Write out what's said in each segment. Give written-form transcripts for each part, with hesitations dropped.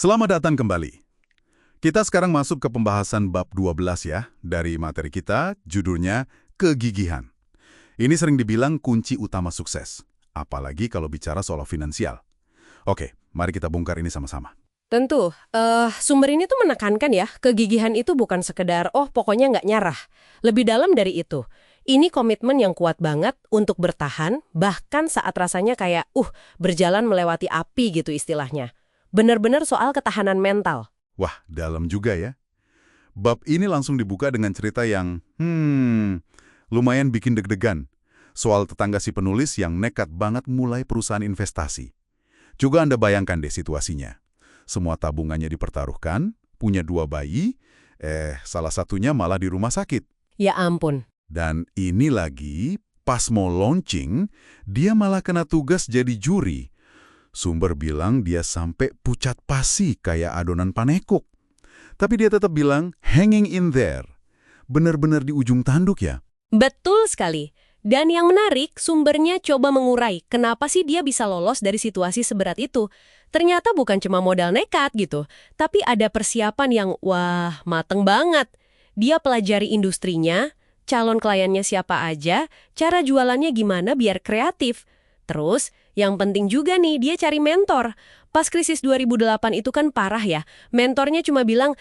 Selamat datang kembali. Kita sekarang masuk ke pembahasan bab 12 ya, dari materi kita, judulnya kegigihan. Ini sering dibilang kunci utama sukses, apalagi kalau bicara soal finansial. Oke, mari kita bongkar ini sama-sama. Tentu, sumber ini tuh menekankan ya, kegigihan itu bukan sekedar, oh pokoknya nggak nyerah. Lebih dalam dari itu. Ini komitmen yang kuat banget untuk bertahan, bahkan saat rasanya kayak, berjalan melewati api gitu istilahnya. Benar-benar soal ketahanan mental. Wah, dalam juga ya. Bab ini langsung dibuka dengan cerita yang, lumayan bikin deg-degan. Soal tetangga si penulis yang nekat banget mulai perusahaan investasi. Juga Anda bayangkan deh situasinya. Semua tabungannya dipertaruhkan, punya 2 bayi, salah satunya malah di rumah sakit. Ya ampun. Dan ini lagi, pas mau launching, dia malah kena tugas jadi juri. Sumber bilang dia sampai pucat pasi kayak adonan panekuk. Tapi dia tetap bilang, hanging in there. Benar-benar di ujung tanduk ya. Betul sekali. Dan yang menarik, sumbernya coba mengurai kenapa sih dia bisa lolos dari situasi seberat itu. Ternyata bukan cuma modal nekat gitu, tapi ada persiapan yang, mateng banget. Dia pelajari industrinya, calon kliennya siapa aja, cara jualannya gimana biar kreatif. Terus, yang penting juga nih, dia cari mentor. Pas krisis 2008 itu kan parah ya. Mentornya cuma bilang,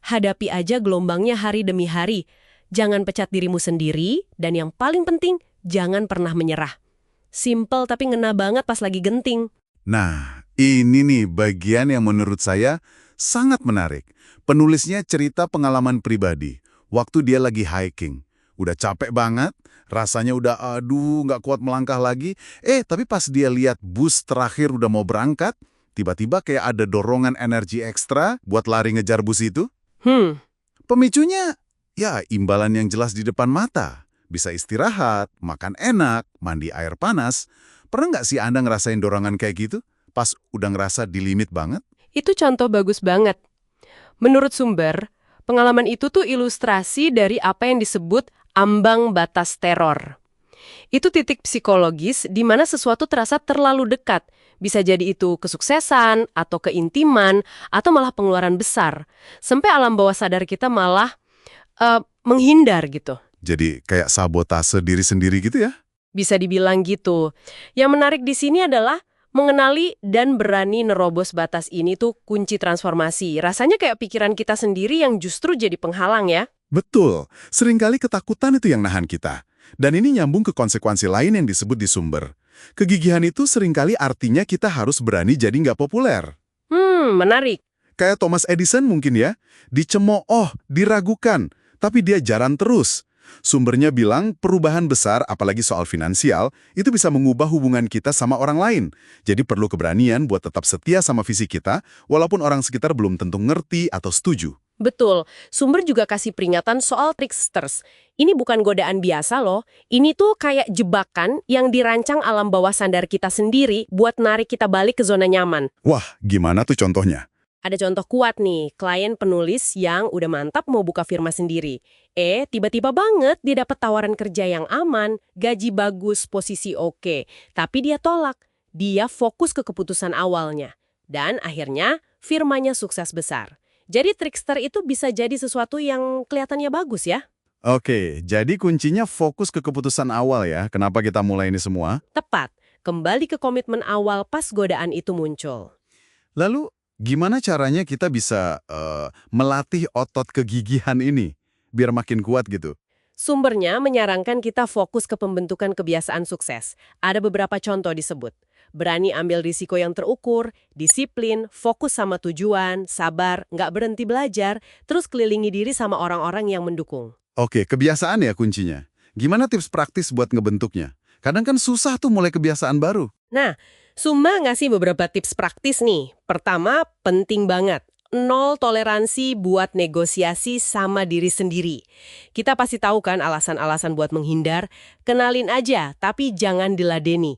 hadapi aja gelombangnya hari demi hari. Jangan pecat dirimu sendiri, dan yang paling penting, jangan pernah menyerah. Simple tapi ngena banget pas lagi genting. Nah, ini nih bagian yang menurut saya sangat menarik. Penulisnya cerita pengalaman pribadi. Waktu dia lagi hiking. Udah capek banget, rasanya udah nggak kuat melangkah lagi. Tapi pas dia lihat bus terakhir udah mau berangkat, tiba-tiba kayak ada dorongan energi ekstra buat lari ngejar bus itu. Pemicunya, ya imbalan yang jelas di depan mata. Bisa istirahat, makan enak, mandi air panas. Pernah nggak sih Anda ngerasain dorongan kayak gitu? Pas udah ngerasa di limit banget? Itu contoh bagus banget. Menurut sumber, pengalaman itu tuh ilustrasi dari apa yang disebut ambang batas teror. Itu titik psikologis di mana sesuatu terasa terlalu dekat. Bisa jadi itu kesuksesan, atau keintiman, atau malah pengeluaran besar. Sampai alam bawah sadar kita malah menghindar gitu. Jadi kayak sabotase diri sendiri gitu ya? Bisa dibilang gitu. Yang menarik di sini adalah mengenali dan berani nerobos batas ini tuh kunci transformasi. Rasanya kayak pikiran kita sendiri yang justru jadi penghalang ya. Betul. Seringkali ketakutan itu yang nahan kita. Dan ini nyambung ke konsekuensi lain yang disebut di sumber. Kegigihan itu seringkali artinya kita harus berani jadi nggak populer. Menarik. Kayak Thomas Edison mungkin ya. Dicemooh, diragukan, tapi dia jalan terus. Sumbernya bilang perubahan besar, apalagi soal finansial, itu bisa mengubah hubungan kita sama orang lain. Jadi perlu keberanian buat tetap setia sama visi kita, walaupun orang sekitar belum tentu ngerti atau setuju. Betul. Sumber juga kasih peringatan soal tricksters. Ini bukan godaan biasa loh. Ini tuh kayak jebakan yang dirancang alam bawah sadar kita sendiri buat narik kita balik ke zona nyaman. Wah, gimana tuh contohnya? Ada contoh kuat nih, klien penulis yang udah mantap mau buka firma sendiri. Tiba-tiba banget dia dapat tawaran kerja yang aman, gaji bagus, posisi oke. Tapi dia tolak. Dia fokus ke keputusan awalnya. Dan akhirnya firmanya sukses besar. Jadi trickster itu bisa jadi sesuatu yang kelihatannya bagus ya. Oke, jadi kuncinya fokus ke keputusan awal ya. Kenapa kita mulai ini semua? Tepat. Kembali ke komitmen awal pas godaan itu muncul. Lalu, gimana caranya kita bisa melatih otot kegigihan ini biar makin kuat gitu? Sumbernya menyarankan kita fokus ke pembentukan kebiasaan sukses. Ada beberapa contoh disebut. Berani ambil risiko yang terukur, disiplin, fokus sama tujuan, sabar, nggak berhenti belajar, terus kelilingi diri sama orang-orang yang mendukung. Oke, kebiasaan ya kuncinya. Gimana tips praktis buat ngebentuknya? Kadang kan susah tuh mulai kebiasaan baru. Nah, Summa ngasih beberapa tips praktis nih. Pertama, penting banget. 0 toleransi buat negosiasi sama diri sendiri. Kita pasti tahu kan alasan-alasan buat menghindar. Kenalin aja, tapi jangan diladeni.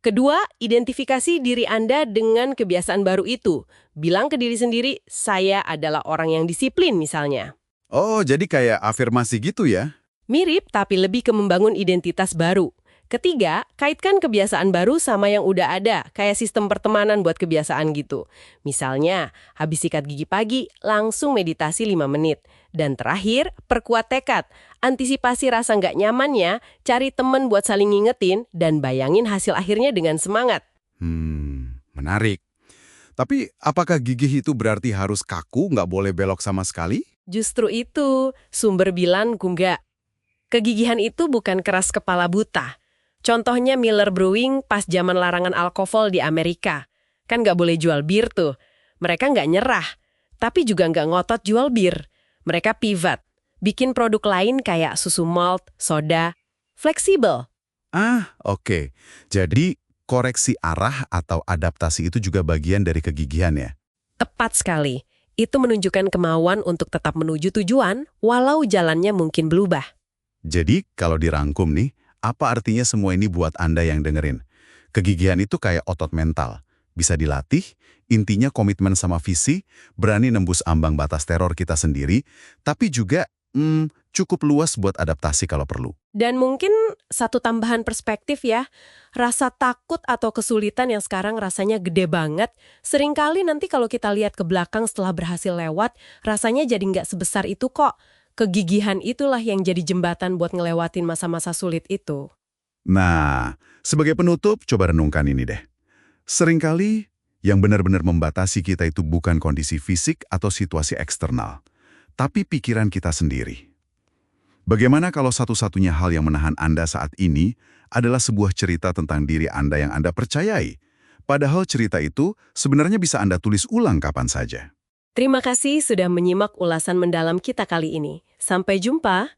Kedua, identifikasi diri Anda dengan kebiasaan baru itu. Bilang ke diri sendiri, saya adalah orang yang disiplin misalnya. Oh, jadi kayak afirmasi gitu ya? Mirip, tapi lebih ke membangun identitas baru. Ketiga, kaitkan kebiasaan baru sama yang udah ada, kayak sistem pertemanan buat kebiasaan gitu. Misalnya, habis sikat gigi pagi, langsung meditasi 5 menit. Dan terakhir, perkuat tekad. Antisipasi rasa nggak nyamannya, cari temen buat saling ngingetin, dan bayangin hasil akhirnya dengan semangat. Menarik. Tapi apakah gigih itu berarti harus kaku, nggak boleh belok sama sekali? Justru itu, sumber bilang nggak. Kegigihan itu bukan keras kepala buta. Contohnya Miller Brewing pas zaman larangan alkohol di Amerika. Kan nggak boleh jual bir tuh. Mereka nggak nyerah, tapi juga nggak ngotot jual bir. Mereka pivot, bikin produk lain kayak susu malt, soda, fleksibel. Oke. Jadi koreksi arah atau adaptasi itu juga bagian dari kegigihan ya? Tepat sekali. Itu menunjukkan kemauan untuk tetap menuju tujuan, walau jalannya mungkin berubah. Jadi kalau dirangkum nih, apa artinya semua ini buat Anda yang dengerin? Kegigihan itu kayak otot mental. Bisa dilatih, intinya komitmen sama visi, berani nembus ambang batas teror kita sendiri, tapi juga cukup luas buat adaptasi kalau perlu. Dan mungkin satu tambahan perspektif ya, rasa takut atau kesulitan yang sekarang rasanya gede banget, seringkali nanti kalau kita lihat ke belakang setelah berhasil lewat, rasanya jadi nggak sebesar itu kok. Kegigihan itulah yang jadi jembatan buat ngelewatin masa-masa sulit itu. Nah, sebagai penutup, coba renungkan ini deh. Seringkali yang benar-benar membatasi kita itu bukan kondisi fisik atau situasi eksternal, tapi pikiran kita sendiri. Bagaimana kalau satu-satunya hal yang menahan Anda saat ini adalah sebuah cerita tentang diri Anda yang Anda percayai? Padahal cerita itu sebenarnya bisa Anda tulis ulang kapan saja. Terima kasih sudah menyimak ulasan mendalam kita kali ini. Sampai jumpa.